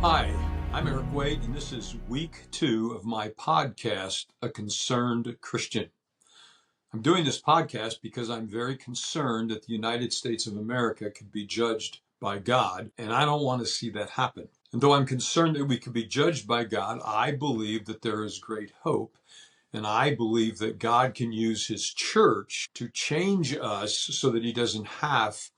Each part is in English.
Hi, I'm Eric Wade, and this is week 2 of my podcast, A Concerned Christian. I'm doing this podcast because I'm very concerned that the United States of America could be judged by God, and I don't want to see that happen. And though I'm concerned that we could be judged by God, I believe that there is great hope, and I believe that God can use His church to change us so that He doesn't have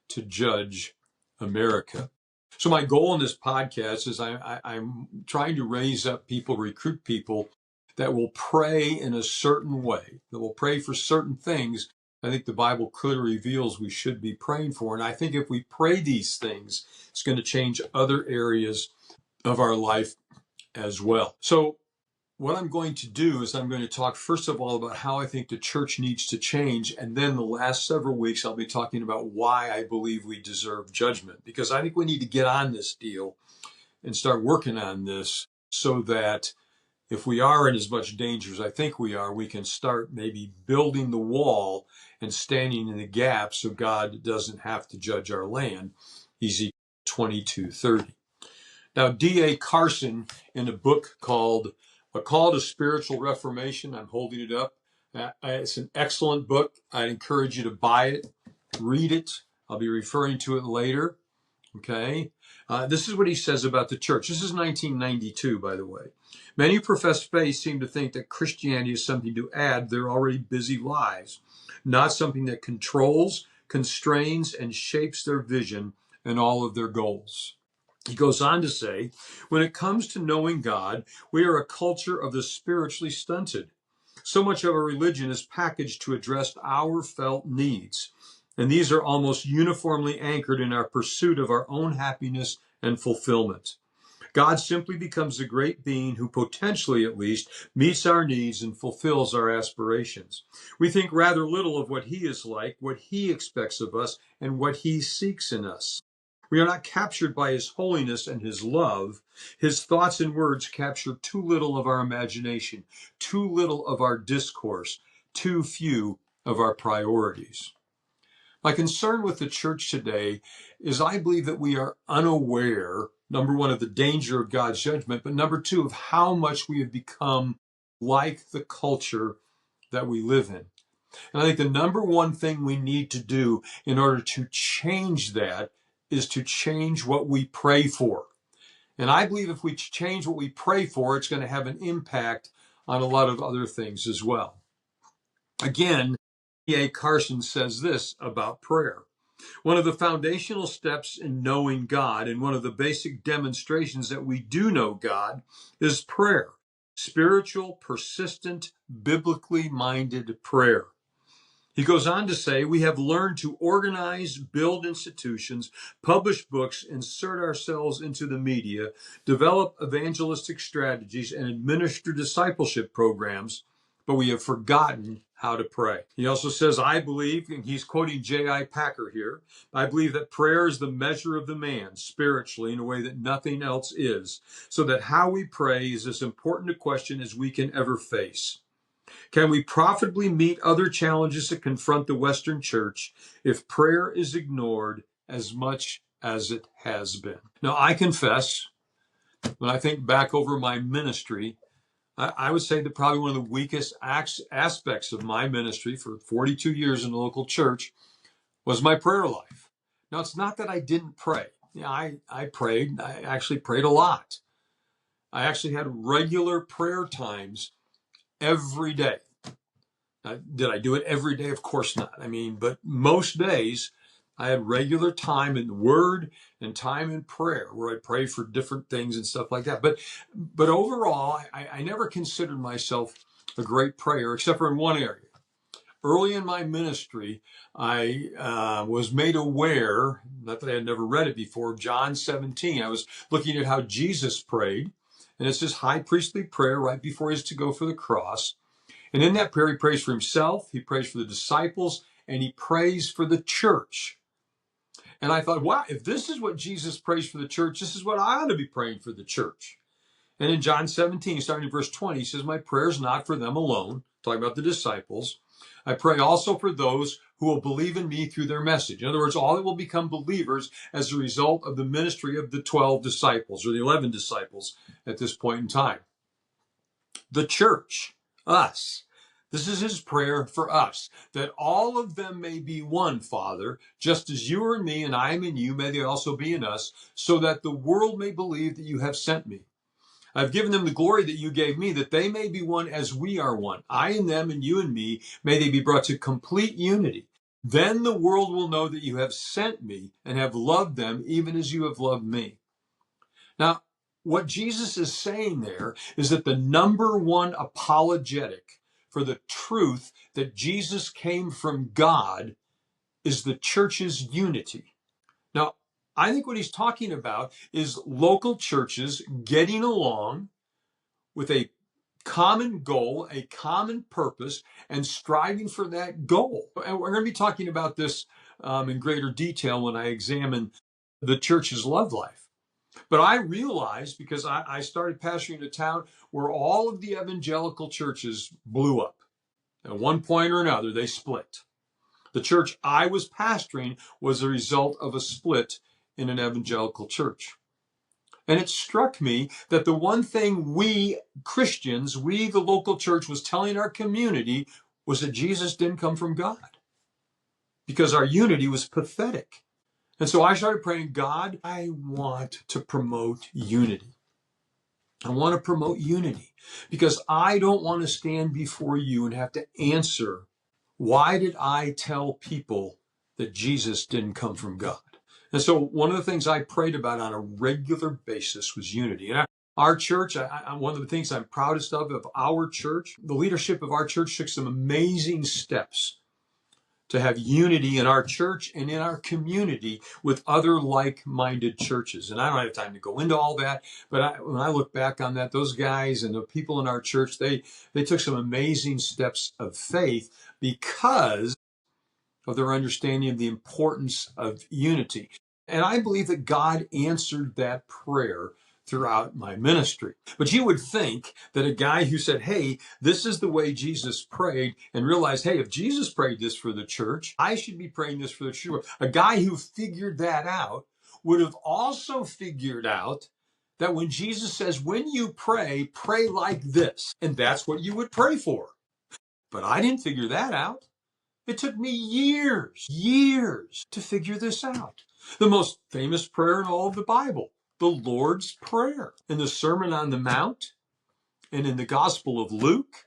to judge America. So my goal in this podcast is I'm trying to raise up people, recruit people that will pray in a certain way, that will pray for certain things. I think the Bible clearly reveals we should be praying for. And I think if we pray these things, it's going to change other areas of our life as well. So what I'm going to do is I'm going to talk first of all about how I think the church needs to change. And then the last several weeks, I'll be talking about why I believe we deserve judgment, because I think we need to get on this deal and start working on this so that if we are in as much danger as I think we are, we can start maybe building the wall and standing in the gap so God doesn't have to judge our land. Ezekiel 22:30. Now, D.A. Carson, in a book called A Call to Spiritual Reformation, I'm holding it up. It's an excellent book. I encourage you to buy it, read it. I'll be referring to it later. Okay. This is what he says about the church. This is 1992, by the way. Many who profess faith seem to think that Christianity is something to add to their already busy lives, not something that controls, constrains, and shapes their vision and all of their goals. He goes on to say, when it comes to knowing God, we are a culture of the spiritually stunted. So much of our religion is packaged to address our felt needs, and these are almost uniformly anchored in our pursuit of our own happiness and fulfillment. God simply becomes the great being who potentially, at least, meets our needs and fulfills our aspirations. We think rather little of what He is like, what He expects of us, and what He seeks in us. We are not captured by His holiness and His love. His thoughts and words capture too little of our imagination, too little of our discourse, too few of our priorities. My concern with the church today is I believe that we are unaware, number one, of the danger of God's judgment, but number two, of how much we have become like the culture that we live in. And I think the number one thing we need to do in order to change that is to change what we pray for. And I believe if we change what we pray for, it's going to have an impact on a lot of other things as well. Again, D.A. Carson says this about prayer. One of the foundational steps in knowing God and one of the basic demonstrations that we do know God is prayer. Spiritual, persistent, biblically minded prayer. He goes on to say, we have learned to organize, build institutions, publish books, insert ourselves into the media, develop evangelistic strategies, and administer discipleship programs, but we have forgotten how to pray. He also says, I believe, and he's quoting J.I. Packer here, I believe that prayer is the measure of the man spiritually in a way that nothing else is, so that how we pray is as important a question as we can ever face. Can we profitably meet other challenges that confront the Western church if prayer is ignored as much as it has been? Now, I confess, when I think back over my ministry, I would say that probably one of the weakest aspects of my ministry for 42 years in the local church was my prayer life. Now, it's not that I didn't pray. I prayed. I actually prayed a lot. I actually had regular prayer times every day. Did I do it every day? Of course not. But most days I had regular time in the Word and time in prayer where I pray for different things and stuff like that. But overall, I never considered myself a great prayer except for in one area. Early in my ministry, I was made aware, not that I had never read it before, John 17. I was looking at how Jesus prayed, and it's his high priestly prayer right before he is to go for the cross. And in that prayer, he prays for himself, he prays for the disciples, and he prays for the church. And I thought, wow, if this is what Jesus prays for the church, this is what I ought to be praying for the church. And in John 17, starting in verse 20, he says, my prayer is not for them alone, talking about the disciples, I pray also for those who will believe in me through their message. In other words, all that will become believers as a result of the ministry of the 12 disciples or the 11 disciples at this point in time. The church, us. This is his prayer for us, that all of them may be one, Father, just as you are in me and I am in you, may they also be in us, so that the world may believe that you have sent me. I've given them the glory that you gave me, that they may be one as we are one. I in them and you in me, may they be brought to complete unity. Then the world will know that you have sent me and have loved them even as you have loved me. Now, what Jesus is saying there is that the number one apologetic for the truth that Jesus came from God is the church's unity. Now, I think what he's talking about is local churches getting along with a common goal, a common purpose, and striving for that goal. And we're going to be talking about this in greater detail when I examine the church's love life. But I realized, because I started pastoring a town where all of the evangelical churches blew up. At one point or another, they split. The church I was pastoring was a result of a split in an evangelical church. And it struck me that the one thing we Christians, we the local church, was telling our community was that Jesus didn't come from God, because our unity was pathetic. And so I started praying, God, I want to promote unity. I want to promote unity because I don't want to stand before you and have to answer, why did I tell people that Jesus didn't come from God? And so one of the things I prayed about on a regular basis was unity. And our church, one of the things I'm proudest of our church, the leadership of our church took some amazing steps to have unity in our church and in our community with other like-minded churches. And I don't have time to go into all that, but when I look back on that, those guys and the people in our church, they took some amazing steps of faith because of their understanding of the importance of unity. And I believe that God answered that prayer throughout my ministry. But you would think that a guy who said, hey, this is the way Jesus prayed, and realized, hey, if Jesus prayed this for the church, I should be praying this for the church. A guy who figured that out would have also figured out that when Jesus says, when you pray, pray like this, and that's what you would pray for. But I didn't figure that out. It took me years to figure this out. The most famous prayer in all of the Bible, the Lord's Prayer. In the Sermon on the Mount and in the Gospel of Luke,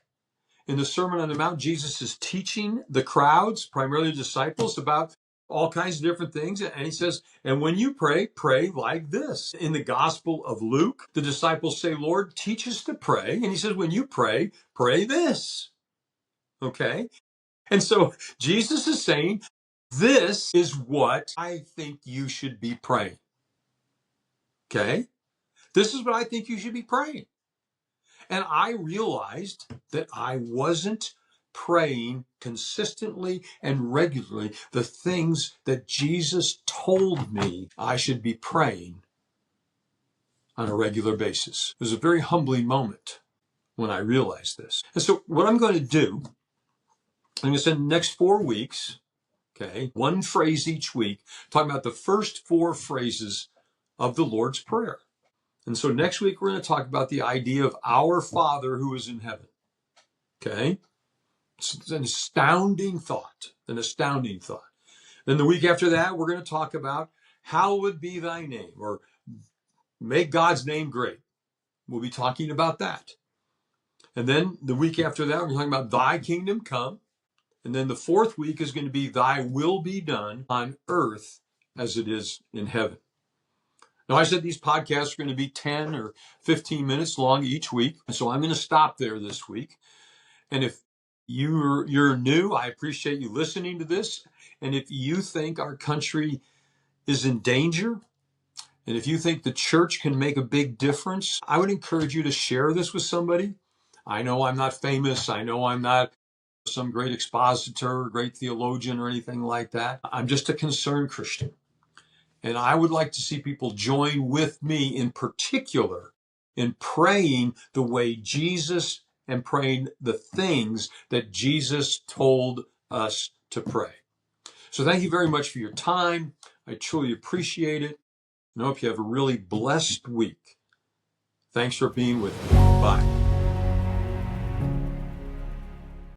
in the Sermon on the Mount, Jesus is teaching the crowds, primarily the disciples, about all kinds of different things. And he says, and when you pray, pray like this. In the Gospel of Luke, the disciples say, Lord, teach us to pray. And he says, when you pray, pray this. Okay? And so Jesus is saying, this is what I think you should be praying. Okay? This is what I think you should be praying. And I realized that I wasn't praying consistently and regularly the things that Jesus told me I should be praying on a regular basis. It was a very humbling moment when I realized this. And so what I'm going to do, I'm going to spend the next 4 weeks, okay, one phrase each week, talking about the first 4 phrases of the Lord's Prayer. And so next week, we're going to talk about the idea of our Father who is in heaven. Okay? It's an astounding thought, Then the week after that, we're going to talk about hallowed be thy name, or make God's name great. We'll be talking about that. And then the week after that, we're talking about thy kingdom come. And then the 4th week is going to be thy will be done on earth as it is in heaven. Now, I said these podcasts are going to be 10 or 15 minutes long each week. So I'm going to stop there this week. And if you're new, I appreciate you listening to this. And if you think our country is in danger, and if you think the church can make a big difference, I would encourage you to share this with somebody. I know I'm not famous. I know I'm not some great expositor or great theologian or anything like that. I'm just a concerned Christian. And I would like to see people join with me in particular in praying the way Jesus and praying the things that Jesus told us to pray. So thank you very much for your time. I truly appreciate it. And I hope you have a really blessed week. Thanks for being with me. Bye.